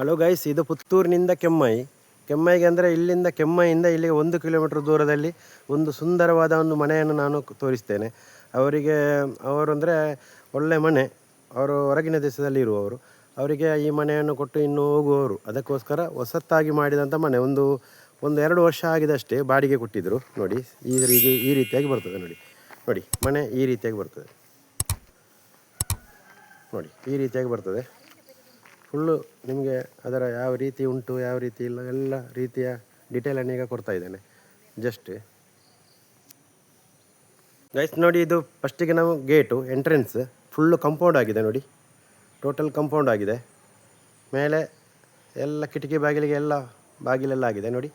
Hello guys, ಇದು ಪುತ್ತೂರಿನಿಂದ ಕೆಮ್ಮೈಗೆ ಅಂದರೆ ಇಲ್ಲಿಂದ ಕೆಮ್ಮೈಯಿಂದ ಇಲ್ಲಿಗೆ 1 ಕಿಲೋಮೀಟರ್ ದೂರದಲ್ಲಿ ಒಂದು ಸುಂದರವಾದ ಒಂದು ಮನೆಯನ್ನು ನಾನು ತೋರಿಸ್ತೇನೆ. ಅವರು ಅಂದರೆ ಒಳ್ಳೆ ಮನೆ, ಅವರು ಹೊರಗಿನ ದೇಶದಲ್ಲಿ ಇರುವವರು. ಅವರಿಗೆ ಈ ಮನೆಯನ್ನು ಕೊಟ್ಟು ಇನ್ನೂ ಹೋಗುವವರು. ಅದಕ್ಕೋಸ್ಕರ ಹೊಸತ್ತಾಗಿ ಮಾಡಿದಂಥ ಮನೆ. ಒಂದು 2 ವರ್ಷ ಆಗಿದಷ್ಟೇ ಬಾಡಿಗೆ ಕೊಟ್ಟಿದ್ದರು. ನೋಡಿ, ಈ ರೀತಿಯಾಗಿ ಬರ್ತದೆ. ನೋಡಿ ಮನೆ ಈ ರೀತಿಯಾಗಿ ಬರ್ತದೆ. ನೋಡಿ ಈ ರೀತಿಯಾಗಿ ಬರ್ತದೆ. ಫುಲ್ಲು ನಿಮಗೆ ಅದರ ಯಾವ ರೀತಿ ಉಂಟು, ಯಾವ ರೀತಿ ಇಲ್ಲ, ಎಲ್ಲ ರೀತಿಯ ಡೀಟೇಲನ್ನು ಈಗ ಕೊಡ್ತಾ ಇದ್ದೇನೆ. ಜಸ್ಟ್ ಗೈಸ್ ನೋಡಿ, ಇದು ಫಸ್ಟಿಗೆ ನಾವು ಗೇಟು ಎಂಟ್ರೆನ್ಸ್ ಫುಲ್ಲು ಕಾಂಪೌಂಡ್ ಆಗಿದೆ. ನೋಡಿ, ಟೋಟಲ್ ಕಾಂಪೌಂಡ್ ಆಗಿದೆ. ಮೇಲೆ ಎಲ್ಲ ಕಿಟಕಿ ಬಾಗಿಲಿಗೆ ಎಲ್ಲ ಬಾಗಿಲೆಲ್ಲ ಆಗಿದೆ. ನೋಡಿ,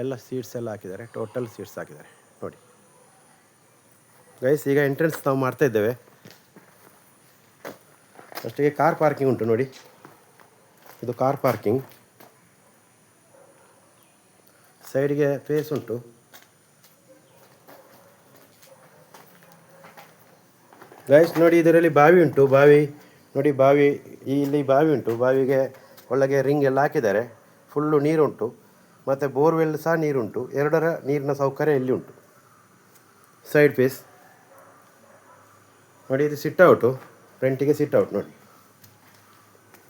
ಎಲ್ಲ ಸೀಟ್ಸ್ ಎಲ್ಲ ಹಾಕಿದ್ದಾರೆ, ಟೋಟಲ್ ಸೀಟ್ಸ್ ಹಾಕಿದ್ದಾರೆ. ನೋಡಿ ಗೈಸ್, ಈಗ ಎಂಟ್ರೆನ್ಸ್ ನಾವು ಮಾಡ್ತಾ ಇದ್ದೇವೆ. ಫಸ್ಟಿಗೆ ಕಾರ್ ಪಾರ್ಕಿಂಗ್ ಉಂಟು. ನೋಡಿ, ಇದು ಕಾರ್ ಪಾರ್ಕಿಂಗ್. ಸೈಡ್ಗೆ ಫೇಸ್ ಉಂಟು. ಗೈಸ್ ನೋಡಿ, ಇದರಲ್ಲಿ ಬಾವಿ ಉಂಟು. ನೋಡಿ, ಇಲ್ಲಿ ಬಾವಿ ಉಂಟು. ಬಾವಿಗೆ ಒಳಗೆ ರಿಂಗ್ ಎಲ್ಲ ಹಾಕಿದ್ದಾರೆ. ಫುಲ್ಲು ನೀರುಂಟು. ಮತ್ತು ಬೋರ್ವೆಲ್ ಸಹ ನೀರುಂಟು. ಎರಡರ ನೀರಿನ ಸೌಕರ್ಯ ಇಲ್ಲಿ ಉಂಟು. ಸೈಡ್ ಫೇಸ್ ನೋಡಿ, ಇದು ಸಿಟ್ ಔಟು. ಫ್ರಂಟಿಗೆ ಸಿಟ್ ಔಟ್ ನೋಡಿ,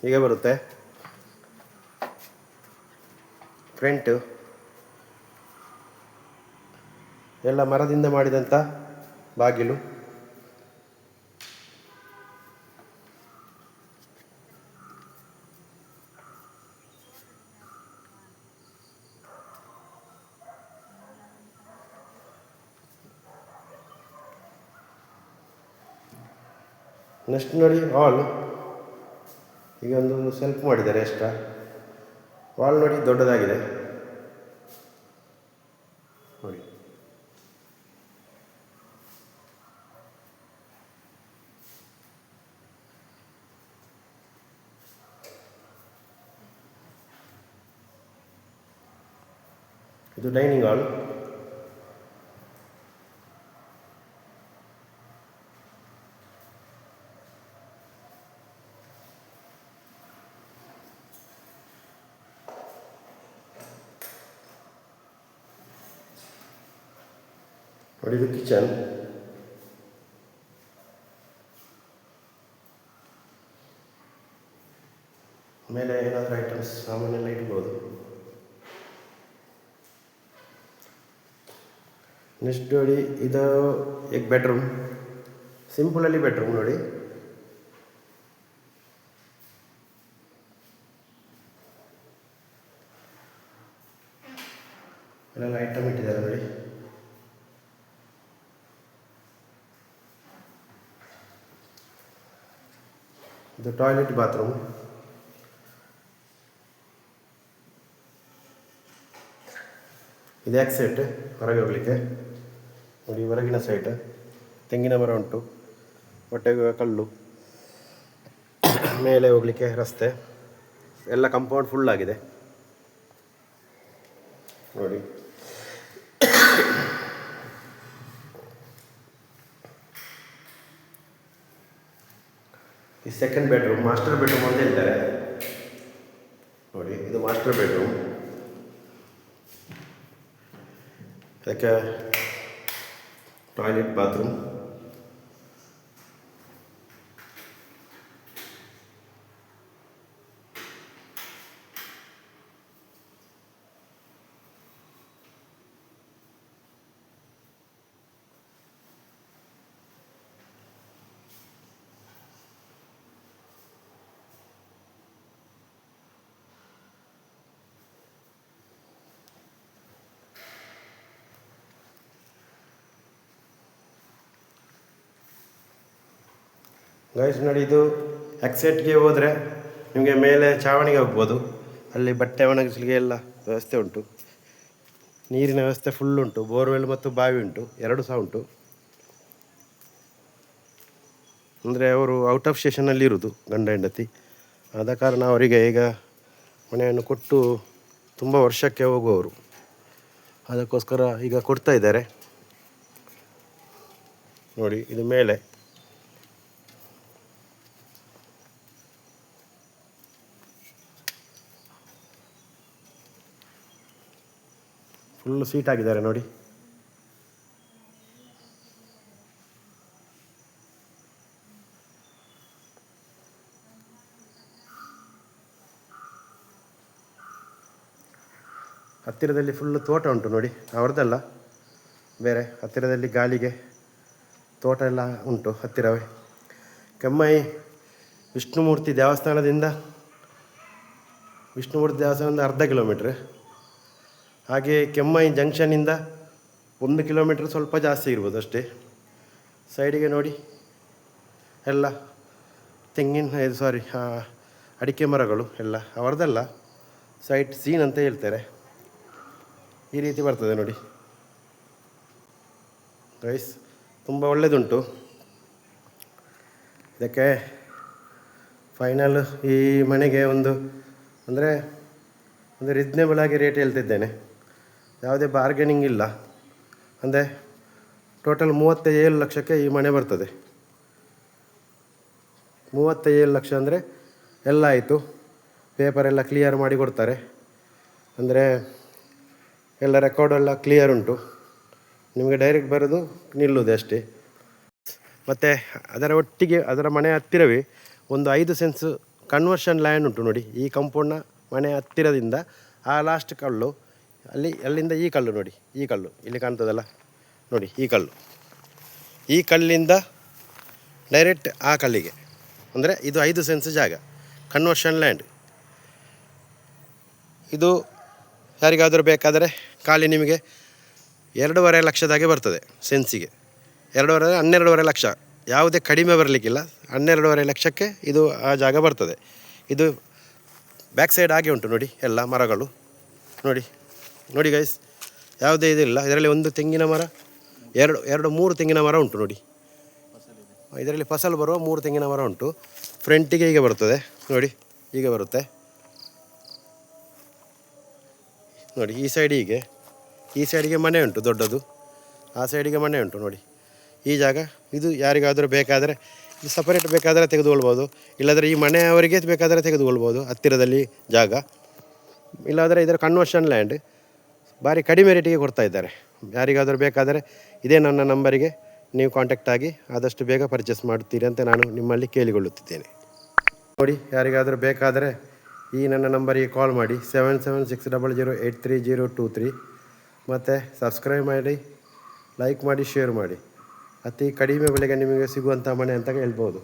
ಹೀಗೆ ಬರುತ್ತೆ ಫ್ರಂಟು. ಎಲ್ಲ ಮರದಿಂದ ಮಾಡಿದಂಥ ಬಾಗಿಲು. ನೆಕ್ಸ್ಟ್ ನೋಡಿ, ಹಾಲ್. ಈಗ ಒಂದು ಸೆಲ್ಫ್ ಮಾಡಿದ್ದಾರೆ ಎಕ್ಸ್ಟ್ರಾ. ವಾಲ್ ನೋಡಿ, ದೊಡ್ಡದಾಗಿದೆ. ನೋಡಿ, ಇದು ಡೈನಿಂಗ್ ಹಾಲ್. ನೋಡಿ, ಇದು ಕಿಚನ್. ಮೇಲೆ ಏನಾದರೂ ಐಟಮ್ಸ್ ಸಾಮಾನೆಲ್ಲ ಇಡ್ಬೋದು. ನೆಕ್ಸ್ಟ್ ನೋಡಿ, ಇದು एक ಬೆಡ್ರೂಮ್. ಸಿಂಪಲಲ್ಲಿ ಬೆಡ್ರೂಮ್ ನೋಡಿ. ಎಲ್ಲ ಐಟಮ್ ಇಟ್ಟಿದ್ದಾರೆ ನೋಡಿ. ಇದು ಟಾಯ್ಲೆಟ್ ಬಾತ್ರೂಮ್. ಇದು ಎಕ್ಸೆಟ್ ಹೊರಗೆ ಹೋಗಲಿಕ್ಕೆ. ನೋಡಿ, ಹೊರಗಿನ ಸೈಡ್ ತೆಂಗಿನ ಮರ ಉಂಟು, ಹೊಟ್ಟೆಗೆ ಕಲ್ಲು, ಮೇಲೆ ಹೋಗಲಿಕ್ಕೆ ರಸ್ತೆ. ಎಲ್ಲ ಕಾಂಪೌಂಡ್ ಫುಲ್ ಆಗಿದೆ ನೋಡಿ. ಈ ಸೆಕೆಂಡ್ ಬೆಡ್ರೂಮ್, ಮಾಸ್ಟರ್ ಬೆಡ್ರೂಮ್ ಅಂತ ಹೇಳ್ತಾರೆ ನೋಡಿ. ಇದು ಮಾಸ್ಟರ್ ಬೆಡ್ರೂಮ್. ಅದಕ್ಕೆ ಟಾಯ್ಲೆಟ್ ಬಾತ್ರೂಮ್. ಗೈಸ್ ನೋಡಿ, ಇದು ಎಕ್ಸೆಟ್ಗೆ ಹೋದರೆ ನಿಮಗೆ ಮೇಲೆ ಚಾವಣಿಗೆ ಹೋಗ್ಬೋದು. ಅಲ್ಲಿ ಬಟ್ಟೆ ಒಣಗಿಸಲಿಕ್ಕೆ ಎಲ್ಲ ವ್ಯವಸ್ಥೆ ಉಂಟು. ನೀರಿನ ವ್ಯವಸ್ಥೆ ಫುಲ್ ಉಂಟು. ಬೋರ್ವೆಲ್ ಮತ್ತು ಬಾವಿ ಉಂಟು, ಎರಡು ಸಹ ಉಂಟು. ಅಂದರೆ ಅವರು ಔಟ್ ಆಫ್ ಸ್ಟೇಷನಲ್ಲಿ ಇರೋದು, ಗಂಡ ಹೆಂಡತಿ. ಆದ ಕಾರಣ ಅವರಿಗೆ ಈಗ ಮನೆಯನ್ನು ಕೊಟ್ಟು ತುಂಬ ವರ್ಷಕ್ಕೆ ಹೋಗುವವರು. ಅದಕ್ಕೋಸ್ಕರ ಈಗ ಕೊಡ್ತಾ ಇದ್ದಾರೆ ನೋಡಿ. ಇದು ಮೇಲೆ ಫುಲ್ಲು ಸೀಟ್ ಆಗಿದ್ದಾರೆ ನೋಡಿ. ಹತ್ತಿರದಲ್ಲಿ ಫುಲ್ಲು ತೋಟ ಉಂಟು ನೋಡಿ, ಅವ್ರದ್ದಲ್ಲ ಬೇರೆ, ಹತ್ತಿರದಲ್ಲಿ ಗಾಳಿಗೆ ತೋಟ ಎಲ್ಲ ಉಂಟು ಹತ್ತಿರವೇ. ಕೆಮ್ಮೈ ವಿಷ್ಣುಮೂರ್ತಿ ದೇವಸ್ಥಾನದಿಂದ ಅರ್ಧ ಕಿಲೋಮೀಟ್ರ್, ಹಾಗೆ ಕೆಮ್ಮೈ ಜಂಕ್ಷನಿಂದ 1 ಕಿಲೋಮೀಟ್ರ್ ಸ್ವಲ್ಪ ಜಾಸ್ತಿ ಇರ್ಬೋದು ಅಷ್ಟೇ. ಸೈಡಿಗೆ ನೋಡಿ ಎಲ್ಲ ಅಡಿಕೆ ಮರಗಳು ಎಲ್ಲ ಅವರದಲ್ಲ, ಸೈಟ್ ಸೀನ್ ಅಂತ ಹೇಳ್ತಾರೆ. ಈ ರೀತಿ ಬರ್ತದೆ ನೋಡಿ ಗೈಸ್, ತುಂಬ ಒಳ್ಳೆಯದುಂಟು. ಇದಕ್ಕೆ ಫೈನಲ್ ಈ ಮನೆಗೆ ಒಂದು ರೀಸ್ನೇಬಲ್ ಆಗಿ ರೇಟ್ ಹೇಳ್ತಿದ್ದೇನೆ, ಯಾವುದೇ ಬಾರ್ಗೇನಿಂಗ್ ಇಲ್ಲ. ಅಂದರೆ ಟೋಟಲ್ 37 ಲಕ್ಷಕ್ಕೆ ಈ ಮನೆ ಬರ್ತದೆ. 37 ಲಕ್ಷ ಅಂದರೆ ಎಲ್ಲ ಆಯಿತು, ಪೇಪರೆಲ್ಲ ಕ್ಲಿಯರ್ ಮಾಡಿ ಕೊಡ್ತಾರೆ. ಅಂದರೆ ಎಲ್ಲ ರೆಕಾರ್ಡೆಲ್ಲ ಕ್ಲಿಯರ್ ಉಂಟು, ನಿಮಗೆ ಡೈರೆಕ್ಟ್ ಬರೋದು ನಿಲ್ಲುವುದು ಅಷ್ಟೇ. ಮತ್ತು ಅದರ ಒಟ್ಟಿಗೆ ಅದರ ಮನೆ ಹತ್ತಿರವೇ ಒಂದು 5 ಸೆನ್ಸ್ ಕನ್ವರ್ಷನ್ ಲ್ಯಾಂಡ್ ಉಂಟು ನೋಡಿ. ಈ ಕಂಪೌಂಡ್ನ ಮನೆ ಹತ್ತಿರದಿಂದ ಆ ಲಾಸ್ಟ್ ಕಲ್ಲು ಅಲ್ಲಿಂದ ಈ ಕಲ್ಲು ನೋಡಿ, ಈ ಕಲ್ಲು ಇಲ್ಲಿ ಕಾಣ್ತದಲ್ಲ ನೋಡಿ, ಈ ಕಲ್ಲಿಂದ ಡೈರೆಕ್ಟ್ ಆ ಕಲ್ಲಿಗೆ, ಅಂದರೆ ಇದು 5 ಸೆನ್ಸ್ ಜಾಗ ಕನ್ವರ್ಷನ್ ಲ್ಯಾಂಡ್. ಇದು ಯಾರಿಗಾದರೂ ಬೇಕಾದರೆ ಖಾಲಿ ನಿಮಗೆ 2.5 ಲಕ್ಷದಾಗೆ ಬರ್ತದೆ ಸೆನ್ಸಿಗೆ. 12.5 ಲಕ್ಷ, ಯಾವುದೇ ಕಡಿಮೆ ಬರಲಿಕ್ಕಿಲ್ಲ. 12.5 ಲಕ್ಷಕ್ಕೆ ಇದು ಆ ಜಾಗ ಬರ್ತದೆ. ಇದು ಬ್ಯಾಕ್ ಸೈಡ್ ಹಾಗೆ ಉಂಟು ನೋಡಿ, ಎಲ್ಲ ಮರಗಳು ನೋಡಿ ಗೈಸ್, ಯಾವುದೇ ಇದಿಲ್ಲ. ಇದರಲ್ಲಿ ಒಂದು ತೆಂಗಿನ ಮರ, 3 ತೆಂಗಿನ ಮರ ಉಂಟು ನೋಡಿ. ಇದರಲ್ಲಿ ಫಸಲು ಬರುವ 3 ತೆಂಗಿನ ಮರ ಉಂಟು. ಫ್ರಂಟಿಗೆ ಈಗ ಬರ್ತದೆ ನೋಡಿ, ಈಗ ಬರುತ್ತೆ ನೋಡಿ. ಈ ಸೈಡಿಗೆ ಮನೆ ಉಂಟು ದೊಡ್ಡದು, ಆ ಸೈಡಿಗೆ ಮನೆ ಉಂಟು ನೋಡಿ. ಈ ಜಾಗ ಇದು ಯಾರಿಗಾದರೂ ಬೇಕಾದರೆ ಇದು ಸಪರೇಟ್ ಬೇಕಾದರೆ ತೆಗೆದುಕೊಳ್ಬೋದು, ಇಲ್ಲಾಂದರೆ ಈ ಮನೆಯವರಿಗೆ ಬೇಕಾದರೆ ತೆಗೆದುಕೊಳ್ಬೋದು ಹತ್ತಿರದಲ್ಲಿ ಜಾಗ. ಇಲ್ಲಾಂದರೆ ಇದರ ಕನ್ವರ್ಷನ್ ಲ್ಯಾಂಡ್ ಭಾರಿ ಕಡಿಮೆ ರೇಟಿಗೆ ಕೊಡ್ತಾ ಇದ್ದಾರೆ. ಯಾರಿಗಾದರೂ ಬೇಕಾದರೆ ಇದೇ ನನ್ನ ನಂಬರಿಗೆ ನೀವು ಕಾಂಟ್ಯಾಕ್ಟ್ ಆಗಿ ಆದಷ್ಟು ಬೇಗ ಪರ್ಚೇಸ್ ಮಾಡುತ್ತೀರಿ ಅಂತ ನಾನು ನಿಮ್ಮಲ್ಲಿ ಕೇಳಿಕೊಳ್ಳುತ್ತಿದ್ದೇನೆ. ನೋಡಿ, ಯಾರಿಗಾದರೂ ಬೇಕಾದರೆ ಈ ನನ್ನ ನಂಬರಿಗೆ ಕಾಲ್ ಮಾಡಿ 7760083023 ಮತ್ತು ಸಬ್ಸ್ಕ್ರೈಬ್ ಮಾಡಿ, ಲೈಕ್ ಮಾಡಿ, ಶೇರ್ ಮಾಡಿ. ಅತಿ ಕಡಿಮೆ ಬೆಲೆಗೆ ನಿಮಗೆ ಸಿಗುವಂಥ ಮನೆ ಅಂತ ಹೇಳ್ಬೋದು.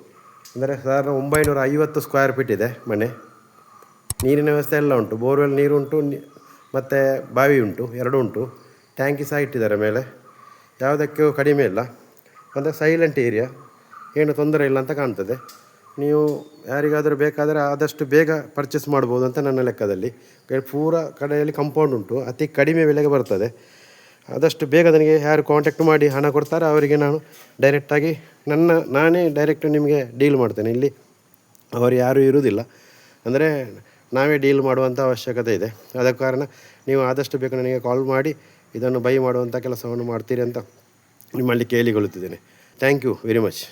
ಅಂದರೆ ಸಾಧಾರಣ 950 ಸ್ಕ್ವೇರ್ ಫೀಟ್ ಇದೆ ಮನೆ. ನೀರಿನ ವ್ಯವಸ್ಥೆ ಎಲ್ಲ ಉಂಟು, ಬೋರ್ವೆಲ್ ನೀರು ಉಂಟು, ಮತ್ತು ಬಾವಿ ಉಂಟು, 2 ಉಂಟು. ಟ್ಯಾಂಕಿ ಸಹ ಇಟ್ಟಿದ್ದಾರೆ ಮೇಲೆ, ಯಾವುದಕ್ಕೂ ಕಡಿಮೆ ಇಲ್ಲ. ಅಂದರೆ ಸೈಲೆಂಟ್ ಏರಿಯಾ, ಏನು ತೊಂದರೆ ಇಲ್ಲ ಅಂತ ಕಾಣ್ತದೆ. ನೀವು ಯಾರಿಗಾದರೂ ಬೇಕಾದರೆ ಆದಷ್ಟು ಬೇಗ ಪರ್ಚೇಸ್ ಮಾಡ್ಬೋದು ಅಂತ ನನ್ನ ಲೆಕ್ಕದಲ್ಲಿ. ಪೂರ ಕಡೆಯಲ್ಲಿ ಕಂಪೌಂಡ್ ಉಂಟು, ಅತಿ ಕಡಿಮೆ ಬೆಲೆಗೆ ಬರ್ತದೆ. ಆದಷ್ಟು ಬೇಗ ನನಗೆ ಯಾರು ಕಾಂಟ್ಯಾಕ್ಟ್ ಮಾಡಿ ಹಣ ಕೊಡ್ತಾರೆ ಅವರಿಗೆ ನಾನು ಡೈರೆಕ್ಟಾಗಿ ನಾನೇ ಡೈರೆಕ್ಟ್ ನಿಮಗೆ ಡೀಲ್ ಮಾಡ್ತೇನೆ. ಇಲ್ಲಿ ಅವರು ಯಾರೂ ಇರುವುದಿಲ್ಲ, ಅಂದರೆ ನಾವೇ ಡೀಲ್ ಮಾಡುವಂಥ ಅವಶ್ಯಕತೆ ಇದೆ. ಆದ ಕಾರಣ ನೀವು ಆದಷ್ಟು ಬೇಗ ನನಗೆ ಕಾಲ್ ಮಾಡಿ ಇದನ್ನು ಬೈ ಮಾಡುವಂಥ ಕೆಲಸವನ್ನು ಮಾಡ್ತೀರಿ ಅಂತ ನಿಮ್ಮಲ್ಲಿ ಕೇಳಿಕೊಳ್ಳುತ್ತಿದ್ದೇನೆ. Thank you very much.